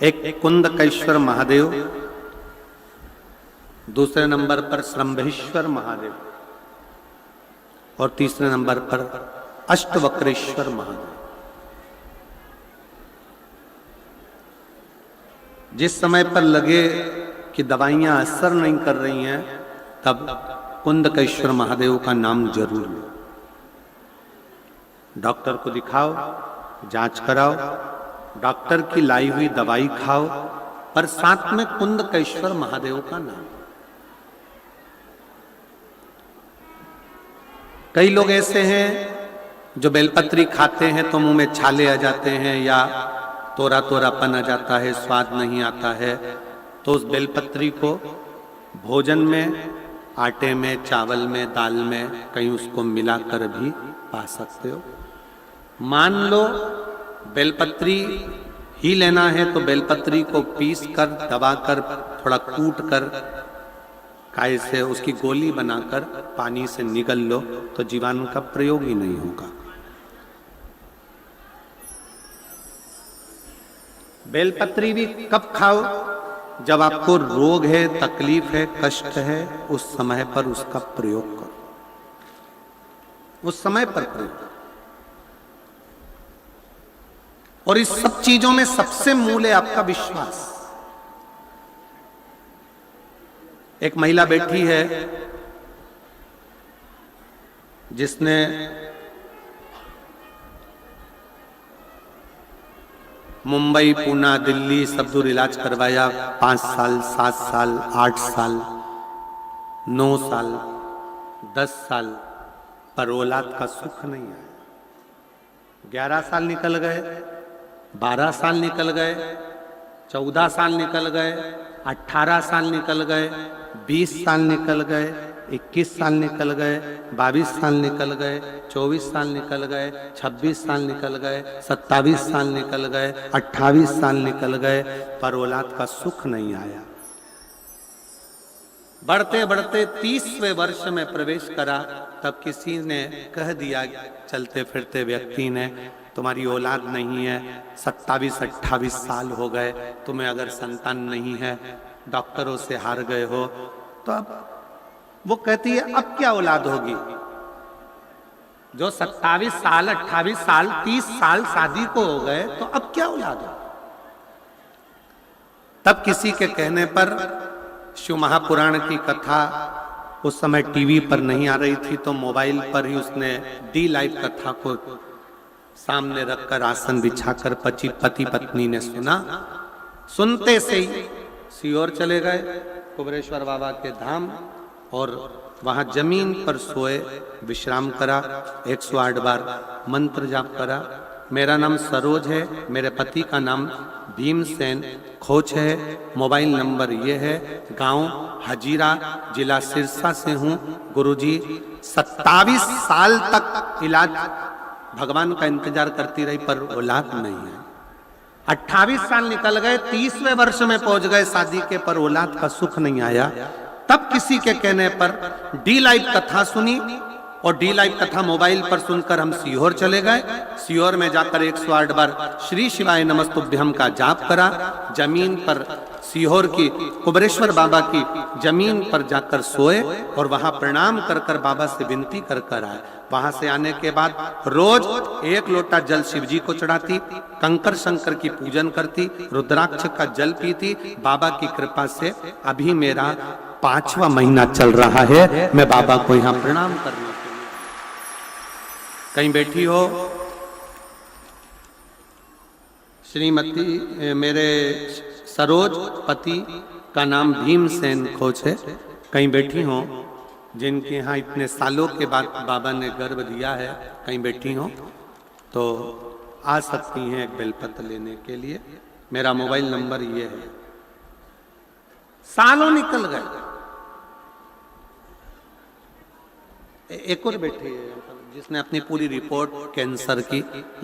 एक कुंदकेश्वर महादेव, दूसरे नंबर पर श्रंभेश्वर महादेव और तीसरे नंबर पर अष्टवक्रेश्वर महादेव। जिस समय पर लगे कि दवाइयां असर नहीं कर रही हैं, तब कुंदकेश्वर महादेव का नाम जरूर लो। डॉक्टर को दिखाओ, जांच कराओ, डॉक्टर की लाई हुई दवाई खाओ, पर साथ में कुंदकेश्वर महादेव का नाम। कई लोग ऐसे हैं जो बेलपत्री खाते हैं तो मुंह में छाले आ जाते हैं या तोरा तोरापन आ जाता है, स्वाद नहीं आता है, तो उस बेलपत्री को भोजन में, आटे में, चावल में, दाल में कहीं उसको मिलाकर भी पा सकते हो। मान लो बेलपत्री ही लेना है तो बेलपत्री को पीस कर, दबाकर, थोड़ा कूट कर, काय से उसकी गोली बनाकर पानी से निगल लो तो जीवाणु का प्रयोग ही नहीं होगा। बेलपत्री भी कब खाओ? जब आपको रोग है, तकलीफ है, कष्ट है, उस समय पर उसका प्रयोग करो, उस समय पर प्रयोग। और इस सब चीजों में सबसे मूल है आपका विश्वास। एक महिला बैठी है जिसने मुंबई, पूना, दिल्ली सब दूर इलाज करवाया, 5 साल, 7 साल, 8 साल, 9 साल, 10 साल, पर औलाद का सुख नहीं आया। 11 साल निकल गए, 12 साल निकल गए, 14 साल निकल गए, 18 साल निकल गए, 20 साल निकल गए, 21 साल निकल गए, 22 साल निकल गए, 24 साल निकल गए, 26 साल निकल गए, 27 साल निकल गए, 28 साल निकल गए, पर औलाद का सुख नहीं आया। बढ़ते बढ़ते 30वें वर्ष में प्रवेश करा, तब किसी ने कह दिया, चलते फिरते व्यक्ति ने, तुम्हारी औलाद नहीं है, 27-28 साल हो गए, तुम्हें अगर संतान नहीं है, डॉक्टरों से हार गए हो, तो अब वो कहती है अब क्या औलाद होगी? जो 27 साल, 28 साल, 30 साल शादी को हो गए, तो अब क्या औलाद हो? तब किसी के कहने पर शिव महापुराण की कथा उस समय टीवी पर नहीं आ रही थी, तो मोबाइल पर ही उसने डी लाइव कथा को सामने रखकर आसन बिछाकर पति पत्नी ने सुना। सुनते से ही सीहोर चले गए, कुबरेश्वर बाबा के धाम, और वहां जमीन पर सोए, विश्राम करा, 108 बार मंत्र जाप करा। मेरा नाम सरोज है, मेरे पति का नाम भीमसेन खोच है, मोबाइल नंबर ये है, गांव हजीरा, जिला सिरसा से हूं। गुरुजी 27 साल तक इलाज भगवान का इंतजार करती रही, पर औलाद नहीं है। 28 साल निकल गए, 30वें वर्ष में पहुंच गए शादी के, पर औलाद का सुख नहीं आया। तब किसी के कहने पर डी लाइव कथा सुनी, और डी लाइव कथा मोबाइल पर सुनकर हम सीहोर चले गए। सीहोर में जाकर 108 बार श्री शिवाय नमस्तुभ्यम का जाप करा। जमीन पर सीहोर की कुबरेश्वर बाबा की जमीन पर जाकर सोए और वहां प्रणाम कर कर बाबा से विनती कर कर आए। वहां से आने के बाद रोज 1 लोटा जल शिव जी को चढ़ाती, कंकर शंकर की पूजन करती, रुद्राक्ष का जल पीती। बाबा की कृपा से अभी मेरा 5वां महीना चल रहा है। मैं बाबा को यहाँ प्रणाम करने के लिए, कहीं बैठी हो श्रीमती, मेरे सरोज पति का नाम भीमसेन खोच है, कहीं बैठी हो जिनके यहाँ इतने सालों के बाद बाबा ने गर्भ दिया है, कहीं बैठी हो तो आ सकती हैं एक बेलपत्र लेने के लिए। मेरा मोबाइल नंबर ये है। सालों निकल गए। एक और बैठी है जिसने अपनी पूरी रिपोर्ट कैंसर की